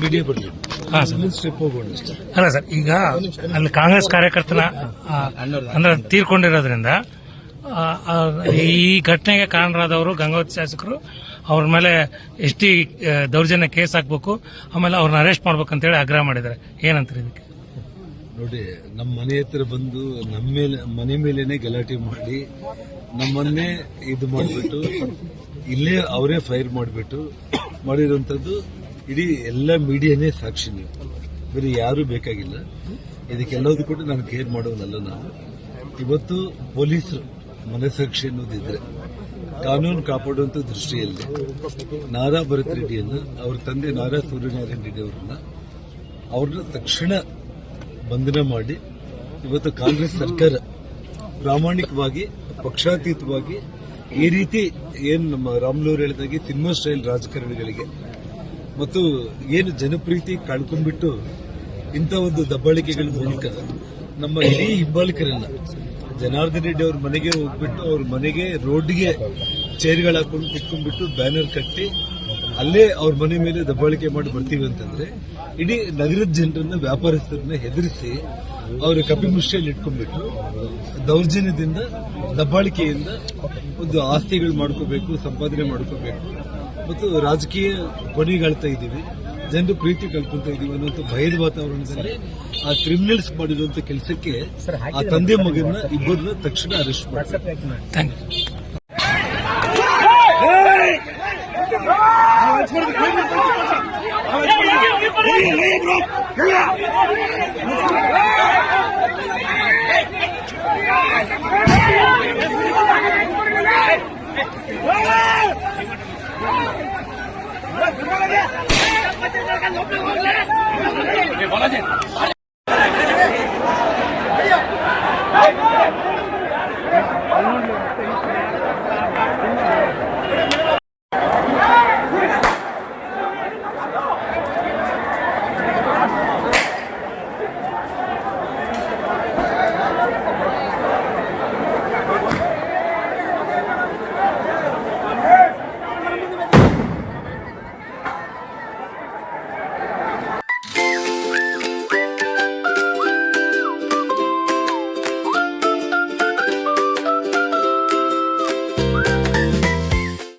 Media ಬರಲಿ. ಹಾಂ sir. Step ಹೋಗೋಣ ಅಷ್ಟೇ. ಅಲ್ಲ ಸರ್, ಈಗ ಅಲ್ಲಿ ಕಾಂಗ್ರೆಸ್ ಕಾರ್ಯಕರ್ತನ ಅಂದ್ರೆ ತೀರ್ಕೊಂಡಿರೋದ್ರಿಂದ ಈ ಘಟನೆಗೆ ಕಾರಣರಾದವರು ಗಂಗಾವತಿ ಶಾಸಕರು ಅವ್ರ ಮೇಲೆ ಎಷ್ಟಿ ದೌರ್ಜನ್ಯ ಕೇಸ್ ಹಾಕ್ಬೇಕು, ಆಮೇಲೆ ಅವ್ರನ್ನ ಅರೆಸ್ಟ್ ಮಾಡ್ಬೇಕಂತ ಹೇಳಿ ಆಗ್ರಹ ಮಾಡಿದ್ದಾರೆ. ಏನಂತಾರೆ ಇದಕ್ಕೆ? ನೋಡಿ, ನಮ್ಮ ಮನೆ ಹತ್ರ ಬಂದು ನಮ್ಮ ಮೇಲೆ ಮನೆ ಮೇಲೇನೆ ಗಲಾಟೆ ಮಾಡಿ ನಮ್ಮನ್ನೇ ಇದು ಮಾಡಿಬಿಟ್ಟು ಇಲ್ಲೇ ಅವರೇ ಫೈರ್ ಮಾಡಿಬಿಟ್ಟು ಮಾಡಿರುವಂತದ್ದು ಇಡೀ ಎಲ್ಲ ಮೀಡಿಯಾನೇ ಸಾಕ್ಷಿ. ನೀವು ಬೇರೆ ಯಾರು ಬೇಕಾಗಿಲ್ಲ ಇದಕ್ಕೆಲ್ಲದೂ ಕೂಡ ನಾನು ಕೇರ್ ಮಾಡೋನಲ್ಲ. ನಾನು ಇವತ್ತು ಪೊಲೀಸರು ಮನಸ್ಸಾಕ್ಷಿ ಅನ್ನೋದಿದ್ರೆ ಕಾನೂನು ಕಾಪಾಡುವಂತ ದೃಷ್ಟಿಯಲ್ಲಿ ನಾರಾ ಭರತ್ ರೆಡ್ಡಿಯನ್ನ, ಅವ್ರ ತಂದೆ ನಾರಾ ಸೂರ್ಯನಾರಾಯಣ ರೆಡ್ಡಿ ಅವ್ರನ್ನ ತಕ್ಷಣ ಬಂಧನ ಮಾಡಿ ಇವತ್ತು ಕಾಂಗ್ರೆಸ್ ಸರ್ಕಾರ ಪ್ರಾಮಾಣಿಕವಾಗಿ ಪಕ್ಷಾತೀತವಾಗಿ ಈ ರೀತಿ ಏನು ನಮ್ಮ ರಾಮ್ಲೂರ್ ಹೇಳಿದಾಗೆ ಸಿನಿಮಾ ಸ್ಟೈಲ್ ರಾಜಕಾರಣಿಗಳಿಗೆ ಮತ್ತು ಏನು ಜನಪ್ರೀತಿ ಕಳ್ಕೊಂಡ್ಬಿಟ್ಟು ಇಂಥ ಒಂದು ದಬ್ಬಾಳಿಕೆಗಳ ಮೂಲಕ ನಮ್ಮ ಇಡೀ ಹಿಂಬಾಲಕರನ್ನ ಜನಾರ್ದನ್ ರೆಡ್ಡಿ ಅವ್ರ ಮನೆಗೆ ಹೋಗ್ಬಿಟ್ಟು ಅವ್ರ ಮನೆಗೆ ರೋಡ್ಗೆ ಚೇರ್ಗಳು ಹಾಕೊಂಡು ಕುತ್ಕೊಂಡ್ಬಿಟ್ಟು ಬ್ಯಾನರ್ ಕಟ್ಟಿ ಅಲ್ಲೇ ಅವ್ರ ಮನೆ ಮೇಲೆ ದಬ್ಬಾಳಿಕೆ ಮಾಡಿ ಬರ್ತೀವಿ ಅಂತಂದ್ರೆ ಇಡೀ ನಗರದ ಜನರನ್ನ ವ್ಯಾಪಾರಸ್ಥರನ್ನ ಹೆದರಿಸಿ ಅವ್ರ ಕಪಿಮುಷ್ಟಿಯಲ್ಲಿ ಇಟ್ಕೊಂಡ್ಬಿಟ್ಟು ದೌರ್ಜನ್ಯದಿಂದ ದಬ್ಬಾಳಿಕೆಯಿಂದ ಒಂದು ಆಸ್ತಿಗಳು ಮಾಡ್ಕೋಬೇಕು, ಸಂಪಾದನೆ ಮಾಡ್ಕೋಬೇಕು ಮತ್ತು ರಾಜಕೀಯ ಕೊನೆಗಾಳ್ತಾ ಇದ್ದೀವಿ, ಜನರು ಪ್ರೀತಿ ಕಳ್ಕೊಂತ ಇದೀವಿ ಅನ್ನುವಂಥ ಭಯದ ವಾತಾವರಣದಲ್ಲಿ ಆ ಕ್ರಿಮಿನಲ್ಸ್ ಮಾಡಿರುವಂತ ಕೆಲಸಕ್ಕೆ ಆ ತಂದೆ ಮಗನ ಇಬ್ಬರನ್ನ ತಕ್ಷಣ ಅರೆಸ್ಟ್ ಮಾಡ್ತಾರೆ. बोला